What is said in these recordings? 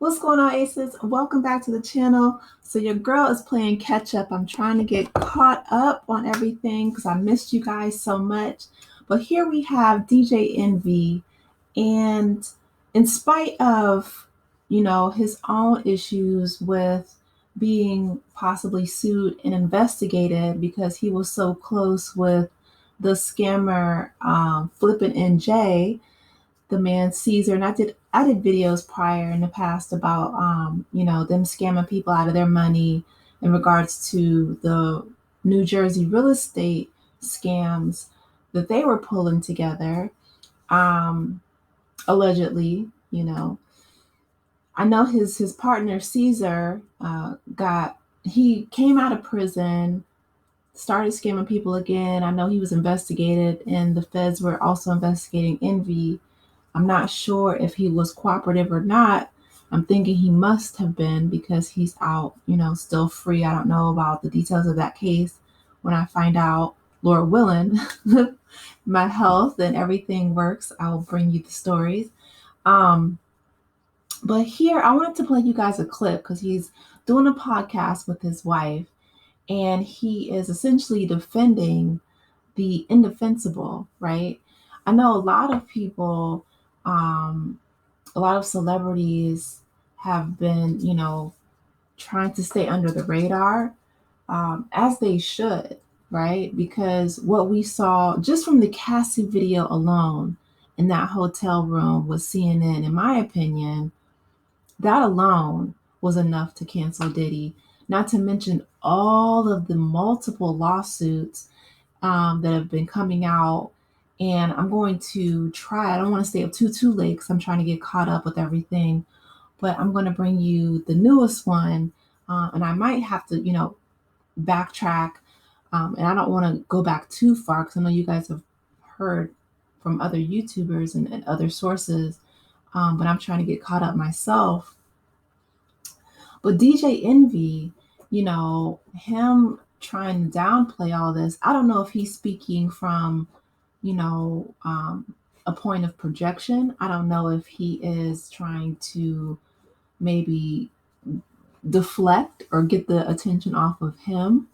What's going on, Aces? Welcome back to the channel. So your girl is playing catch up. I'm trying to get caught up on everything because I missed you guys so much. But here we have DJ Envy, and in spite of, his own issues with being possibly sued and investigated because he was so close with the scammer Flippin' NJ, the man Cesar, and I did videos prior in the past about them scamming people out of their money in regards to the New Jersey real estate scams that they were pulling together, allegedly. I know his partner Cesar he came out of prison, started scamming people again. I know he was investigated, and the feds were also investigating Envy. I'm not sure if he was cooperative or not. I'm thinking he must have been because he's out, still free. I don't know about the details of that case. When I find out, Lord willing, my health and everything works, I'll bring you the stories. But here, I wanted to play you guys a clip because he's doing a podcast with his wife, and he is essentially defending the indefensible, right? I know a lot of people, a lot of celebrities have been, trying to stay under the radar, as they should, right? Because what we saw just from the Cassie video alone in that hotel room with CNN, in my opinion, that alone was enough to cancel Diddy, not to mention all of the multiple lawsuits that have been coming out. And I'm going to try, I don't want to stay up too late because I'm trying to get caught up with everything, but I'm going to bring you the newest one. And I might have to, backtrack. And I don't want to go back too far because I know you guys have heard from other YouTubers and other sources, but I'm trying to get caught up myself. But DJ Envy, him trying to downplay all this, I don't know if he's speaking from, a point of projection. I don't know if he is trying to maybe deflect or get the attention off of him.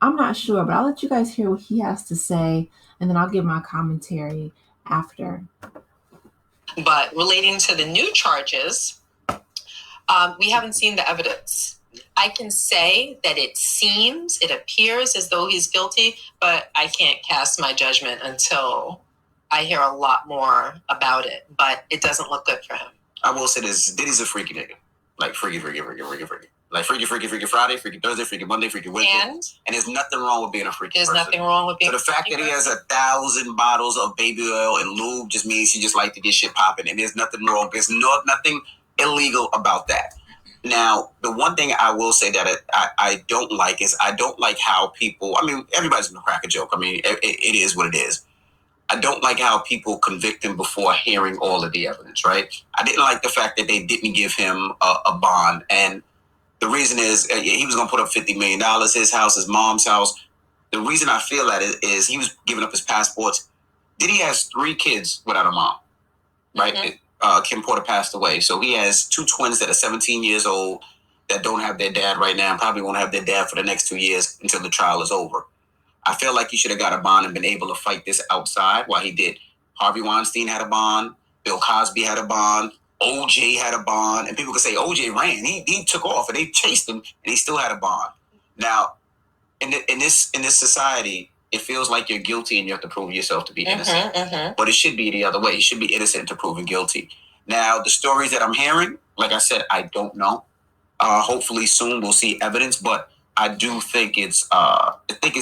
I'm not sure, but I'll let you guys hear what he has to say, and then I'll give my commentary after. But relating to the new charges, we haven't seen the evidence. I can say that it appears as though he's guilty, but I can't cast my judgment until I hear a lot more about it. But it doesn't look good for him. I will say this, Diddy's a freaky nigga. Like freaky. Like freaky Friday, freaky Thursday, freaky Monday, freaky Wednesday. And there's nothing wrong with being a freaky person. There's nothing wrong with being a freaky person. So the fact that he has 1,000 bottles of baby oil and lube just means he just like to get shit popping. And there's nothing wrong. There's nothing illegal about that. Now, the one thing I will say that I don't like is I don't like how people, everybody's going to crack a joke. It is what it is. I don't like how people convict him before hearing all of the evidence, right? I didn't like the fact that they didn't give him a bond. And the reason is he was going to put up $50 million, his house, his mom's house. The reason I feel that is he was giving up his passports. Diddy has 3 kids without a mom, right? Mm-hmm. Kim Porter passed away. So he has 2 twins that are 17 years old that don't have their dad right now and probably won't have their dad for the next 2 years until the trial is over. I feel like he should have got a bond and been able to fight this outside while he did. Harvey Weinstein had a bond. Bill Cosby had a bond. OJ had a bond. And people could say OJ ran. He took off and they chased him and he still had a bond. Now, in this society, it feels like you're guilty and you have to prove yourself to be innocent. But it should be the other way. You should be innocent to proven guilty. Now, the stories that I'm hearing, like I said, I don't know. Hopefully soon we'll see evidence, but I do think it's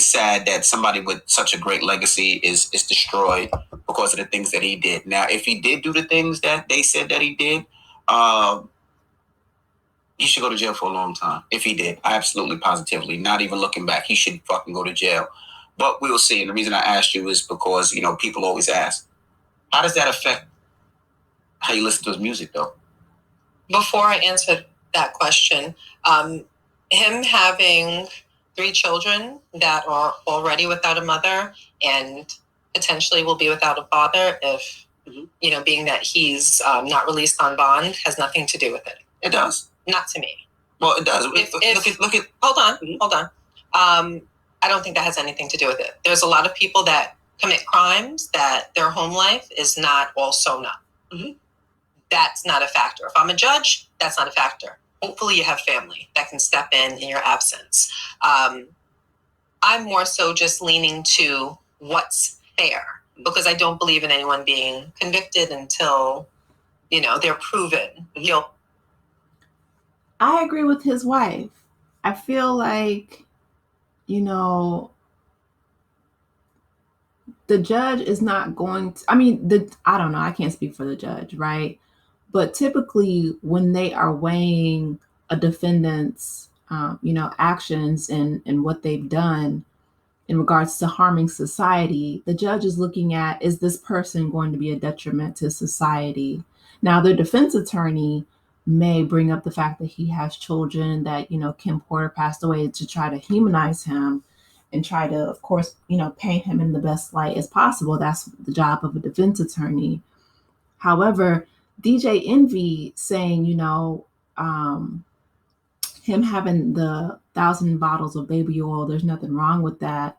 sad that somebody with such a great legacy is destroyed because of the things that he did. Now, if he did do the things that they said that he did, he should go to jail for a long time. If he did, absolutely, positively, not even looking back, he should fucking go to jail. But we'll see. And the reason I asked you is because, people always ask, how does that affect how you listen to his music, though? Before I answer that question, him having 3 children that are already without a mother and potentially will be without a father if, being that he's not released on bond, has nothing to do with it. It does. Not to me. Well, it does. Look at. Hold on. I don't think that has anything to do with it. There's a lot of people that commit crimes that their home life is not all sewn up. Mm-hmm. That's not a factor. If I'm a judge, that's not a factor. Hopefully you have family that can step in your absence. I'm more so just leaning to what's fair, because I don't believe in anyone being convicted until, they're proven guilty. I agree with his wife. I feel like, the judge is not going to, I don't know, I can't speak for the judge, right? But typically when they are weighing a defendant's, actions and what they've done in regards to harming society, the judge is looking at, is this person going to be a detriment to society? Now, the defense attorney may bring up the fact that he has children, that, Kim Porter passed away, to try to humanize him and try to, of course, paint him in the best light as possible. That's the job of a defense attorney. However, DJ Envy saying, him having the 1,000 bottles of baby oil, there's nothing wrong with that.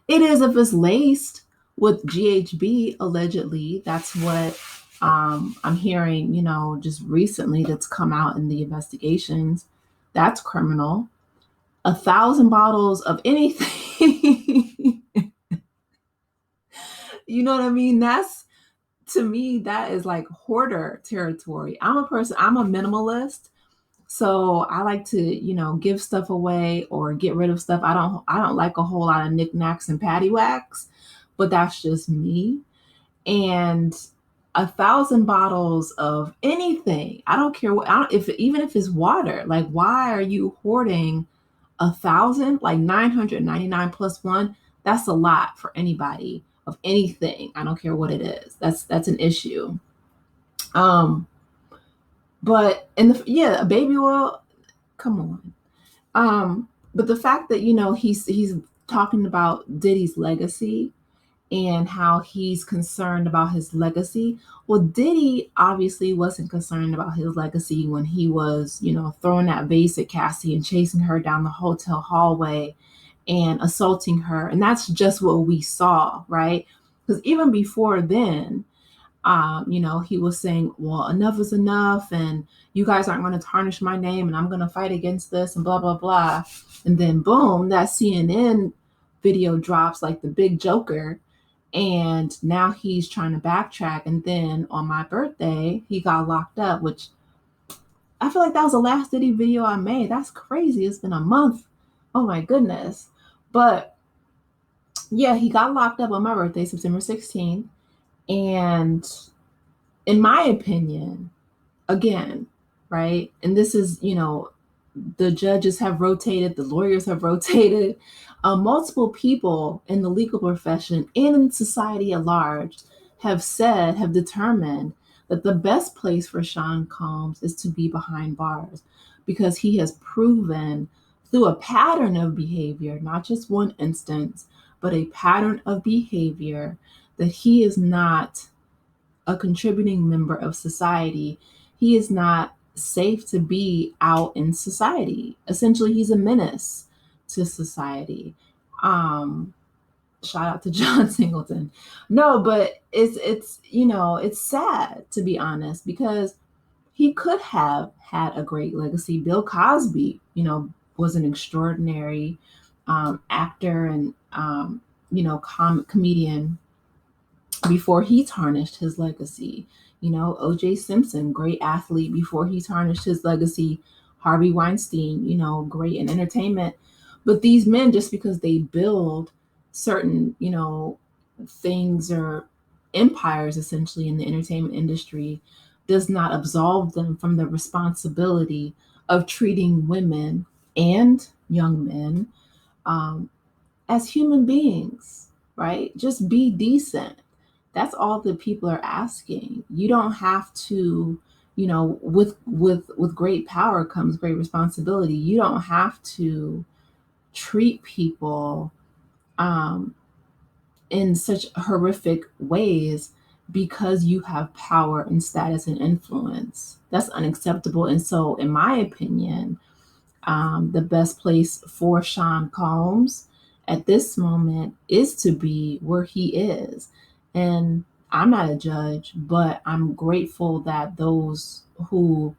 It is if it's laced with GHB, allegedly. That's what I'm hearing, just recently, that's come out in the investigations. That's criminal. 1,000 bottles of anything. You know what I mean? That's, to me, that is like hoarder territory. I'm a minimalist. So I like to, give stuff away or get rid of stuff. I don't like a whole lot of knickknacks and paddywhacks, but that's just me. And 1,000 bottles of anything, I don't care what, even if it's water, like, why are you hoarding 1,000? Like 999 plus one, that's a lot for anybody, of anything. I don't care what it is. That's an issue. But baby oil, come on. But the fact that, he's talking about Diddy's legacy and how he's concerned about his legacy. Well, Diddy obviously wasn't concerned about his legacy when he was, throwing that vase at Cassie and chasing her down the hotel hallway and assaulting her. And that's just what we saw, right? Because even before then, he was saying, well, enough is enough, and you guys aren't going to tarnish my name, and I'm going to fight against this, and blah, blah, blah. And then boom, that CNN video drops, like the big joker. And now he's trying to backtrack. And then on my birthday, he got locked up, which I feel like that was the last Diddy video I made. That's crazy. It's been a month. Oh my goodness. But yeah, he got locked up on my birthday, September 16th. And in my opinion, again, right? And this is, the judges have rotated, the lawyers have rotated. Multiple people in the legal profession and in society at large have determined that the best place for Sean Combs is to be behind bars, because he has proven through a pattern of behavior, not just one instance, but a pattern of behavior, that he is not a contributing member of society. He is not safe to be out in society. Essentially, he's a menace to society. Shout out to John Singleton. No, but it's sad, to be honest, because he could have had a great legacy. Bill Cosby, was an extraordinary actor and comedian before he tarnished his legacy. O.J. Simpson, great athlete before he tarnished his legacy. Harvey Weinstein, great in entertainment. But these men, just because they build certain, things or empires essentially in the entertainment industry, does not absolve them from the responsibility of treating women and young men as human beings, right? Just be decent. That's all that people are asking. You don't have to, with great power comes great responsibility. You don't have to treat people in such horrific ways because you have power and status and influence. That's unacceptable. And so, in my opinion, the best place for Sean Combs at this moment is to be where he is. And I'm not a judge, but I'm grateful that those who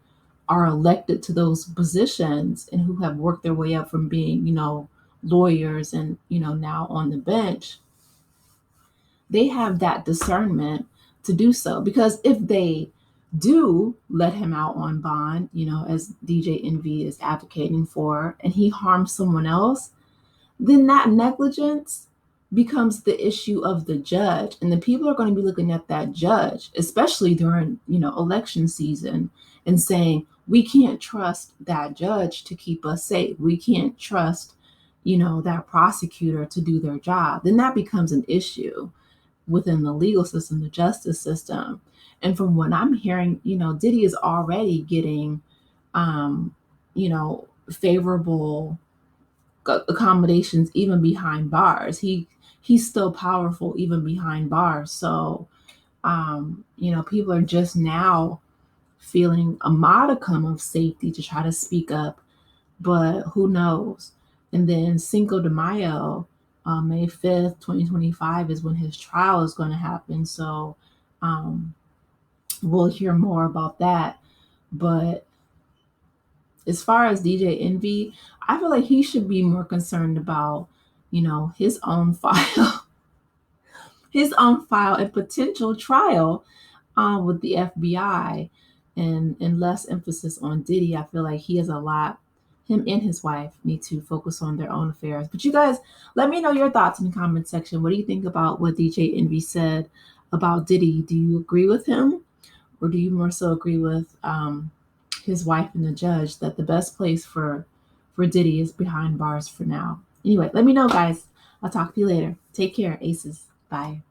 are elected to those positions and who have worked their way up from being, lawyers and, now on the bench, they have that discernment to do so. Because if they do let him out on bond, as DJ Envy is advocating for, and he harms someone else, then that negligence becomes the issue of the judge. And the people are going to be looking at that judge, especially during, election season, and saying, we can't trust that judge to keep us safe. We can't trust, that prosecutor to do their job. Then that becomes an issue within the legal system, the justice system. And from what I'm hearing, Diddy is already getting, favorable accommodations even behind bars. He's still powerful even behind bars. So, people are just now feeling a modicum of safety to try to speak up, but who knows? And then Cinco de Mayo, May 5th, 2025 is when his trial is going to happen. So we'll hear more about that. But as far as DJ Envy, I feel like he should be more concerned about, his own file, and potential trial with the FBI, and less emphasis on Diddy. I feel like he has a lot. Him and his wife need to focus on their own affairs. But you guys, let me know your thoughts in the comment section. What do you think about what DJ Envy said about Diddy? Do you agree with him, or do you more so agree with his wife and the judge that the best place for Diddy is behind bars for now? Anyway, let me know, guys. I'll talk to you later. Take care, aces. Bye.